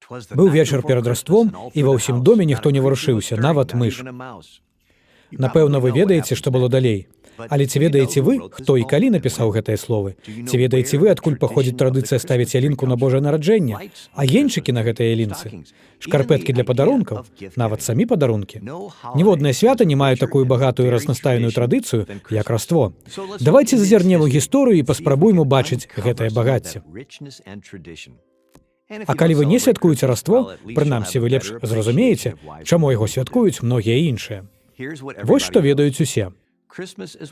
Быў вечар перад Раством, і ва ўсім доме ніхто не варушыўся, нават мыш. Напэўна, вы ведаеце, што было далей. Але ці ведаеце вы, хто і калі напісаў гэтыя словы? Ці ведаеце вы, адкуль паходзіць традыцыя ставіць ялінку на Божае нараджэнне? А енчыкі на гэтыя ялінцы? Шкарпэткі для падарункаў? Нават самі падарункі? Ніводнае свята не мае такую багатую і разнастайную традыцыю, як Раство. Давайце зазірнем у гісторыю і паспрабуем убачыць гэтае багацце. А калі вы не святкуеце Раство, прынамсі вы лепш зразумееце, чаму яго святкуюць многія іншыя. Вось што ведаюць усе.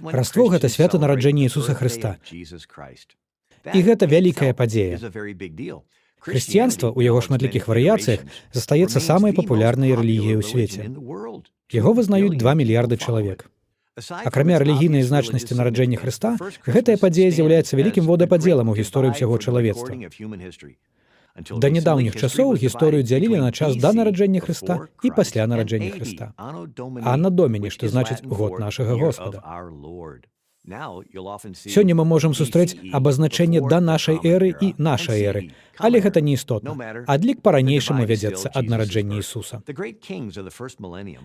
Раство — гэта свята нараджэння Ісуса Хрыста. І гэта вялікая падзея. Хрысціянства ў яго шматлікіх варыяцыях застаецца самай папулярнай рэлігіяй у свеце. Яго вызнаюць 2 мільярды чалавек. Акрамя рэлігійнай значнасці нараджэння Хрыста, гэтая падзея з'яўляецца вялікім водападзелам у гісторыі ўсяго чалавецтва. Да нядаўніх часоў гісторыю дзялілі на час да нараджэння Хрыста і пасля нараджэння Хрыста. Анна Доміні, што значыць год нашага Господа. Сёння мы можам сустрэць абазначэнне да нашай эры і нашай эры, але гэта не істотна. Адлік па-ранейшаму вядзецца ад нараджэння Ісуса.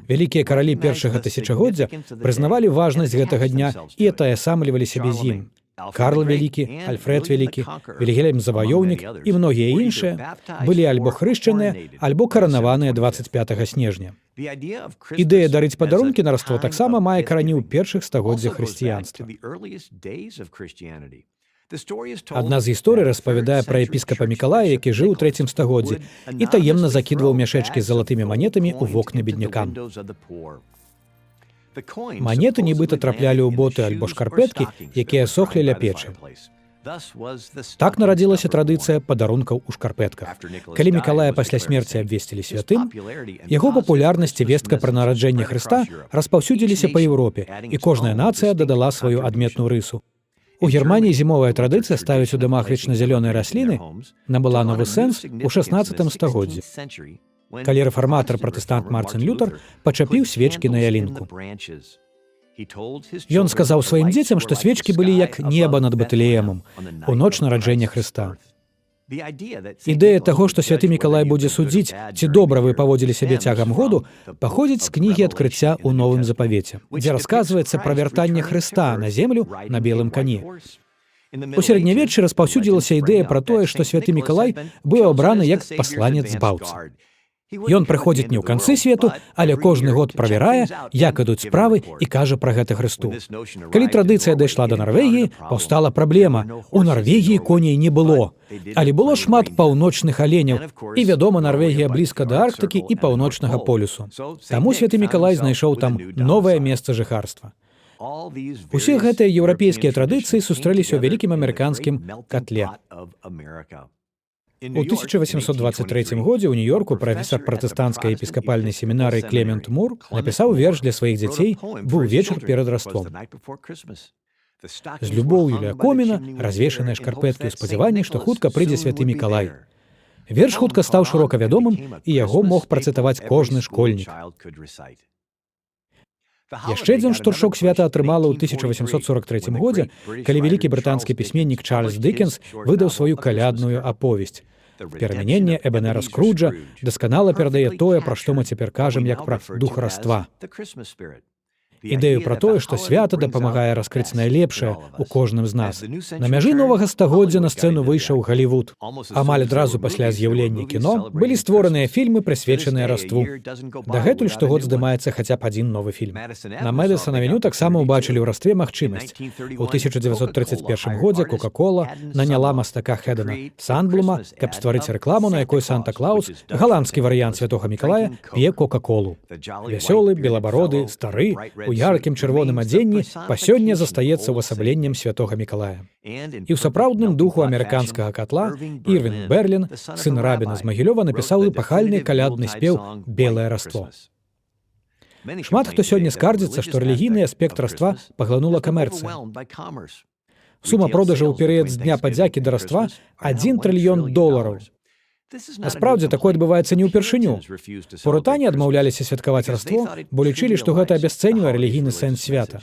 Вялікія каралі першага тысячагоддзя прызнавалі важнасць гэтага дня і атаясамлівалі сябе з ім. Карл Вялікі, Альфред Вялікі, Вільгельм Заваёўнік і многія іншыя былі альбо хрышчаныя, альбо каранаваныя 25 снежня. Ідэя дарыць падарункі на Раство таксама мае карані ў першых стагоддзях хрысціянства. Адна з гісторый распавядае пра епіскапа Мікалая, які жыў у 3 стагоддзі і таемна закідваў мяшэчкі з залатымі манетамі ў вокны беднякам. Манеты нібыта траплялі ў боты альбо шкарпэткі, якія сохлі ля печы. Так нарадзілася традыцыя падарункаў у шкарпэтках. Калі Мікалая пасля смерці абвесцілі святым, яго папулярнасць і вестка пра нараджэнне Хрыста распаўсюдзіліся па Еўропе, і кожная нацыя дадала сваю адметную рысу. У Германіі зімовая традыцыя ставіць у дамах вечназялёныя расліны набыла новы сэнс у 16 стагоддзі. Калі рэфарматар пратэстант Мартын Лютэр пачапіў свечкі на ялінку. Ён сказаў сваім дзецям, што свечкі былі як неба над Бэтлеемам у ноч нараджэння Хрыста. Ідэя таго, што святы Мікалай будзе судзіць, ці добра вы паводзілі сябе цягам году, паходзіць з кнігі «Адкрыцця ў Новым Запавеце», дзе расказваецца пра вяртанне Хрыста на землю на белым кані. У сярэднявеччы распаўсюдзілася ідэя пра тое, што святы Мікалай быў абраны як пасланец-збаўца. Ён прыходзіць не ў канцы свету, але кожны год правярае, як ідуць справы, і кажа пра гэта Хрысту. Калі традыцыя дайшла да Нарвегіі, паўстала праблема. У Нарвегіі коней не было, але было шмат паўночных аленяў, і, вядома, Нарвегія блізка да Арктыкі і паўночнага полюсу. Таму святы Мікалай знайшоў там новае месца жыхарства. Усе гэтыя еўрапейскія традыцыі сустрэліся ў вялікім амерыканскім котле. У 1823 годзе ў Нью-Йорку прафесар пратэстанцкай епіскапальнай семінарыі Клемент Мур напісаў верш для сваіх дзяцей «Быў вечар перад Раством». З любоўю ля коміна развешаныя шкарпэткі ў спадзяванні, што хутка прыйдзе святы Мікалай. Верш хутка стаў шырока вядомым, і яго мог працытаваць кожны школьнік. Яшчэ адзін штуршок свята атрымала ў 1843 годзе, калі вялікі брытанскі пісьменнік Чарльз Дыкенс выдаў сваю калядную аповесць. Перамяненне Эбенера Скруджа дасканала перадае тое, пра што мы цяпер кажам, як пра дух Раства. Ідэю пра тое, што свята дапамагае раскрыць найлепшае ў кожным з нас. На мяжы новага стагоддзя на сцэну выйшаў Галівуд. Амаль адразу пасля з'яўлення кіно былі створаныя фільмы, прысвечаныя Раству. Дагэтуль штогод здымаецца хаця б адзін новы фільм. На Мэдысан-авеню таксама ўбачылі ў Растве магчымасць. У 1931 годзе Кока-Кола наняла мастака Хэдена Сандблума, каб стварыць рэкламу, на якой Санта-Клаус, галандскі варыянт святога Мікалая, п'е Кока-Колу. Вясёлы, белабароды, стары, у яркім чырвоным адзенні па сёння застаецца ўвасабленнем святога Мікалая. І ў сапраўдным духу амерыканскага катла Ірвін Берлін, сын рабіна з Магілёва, напісаў эпахальны калядны спеў «Белае Раство». Шмат хто сёння скардзіцца, што рэлігійны аспект Раства паглынула камерцыя. Сума продажаў у перыяд з дня падзякі да Раства – $1 трыльён. Насправдзе, такое адбываецца не ўпершыню. Пурытане адмаўляліся святкаваць Раство, бо лічылі, што гэта абясцэньвае рэлігійны сэнс свята.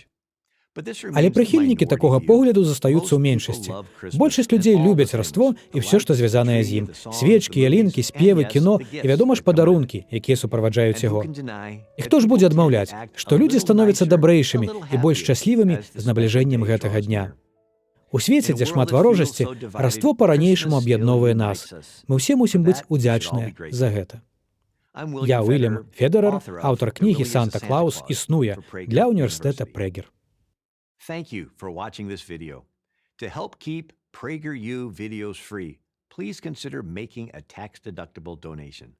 Але прыхільнікі такога погляду застаюцца ў меншасці. Большасць людзей любяць раство і ўсё, што звязанае з ім. Свечкі, ялінкі, спевы, кіно і, вядома ж, падарункі, якія суправаджаюць яго. І хто ж будзе адмаўляць, што людзі становяцца дабрэйшымі і больш шчаслівымі з набліжэннем гэтага дня. У свеце, дзе шмат варожасці, раство па-ранейшаму аб'ядноўвае нас. Мы ўсе мусім быць удзячныя за гэта. Я Уильям Федерер, аўтар кнігі «Санта-Клаус існуе» для універсітэта Прэгер. Thank you for watching this video. To help keep PragerU videos free, please consider making a tax-deductible donation.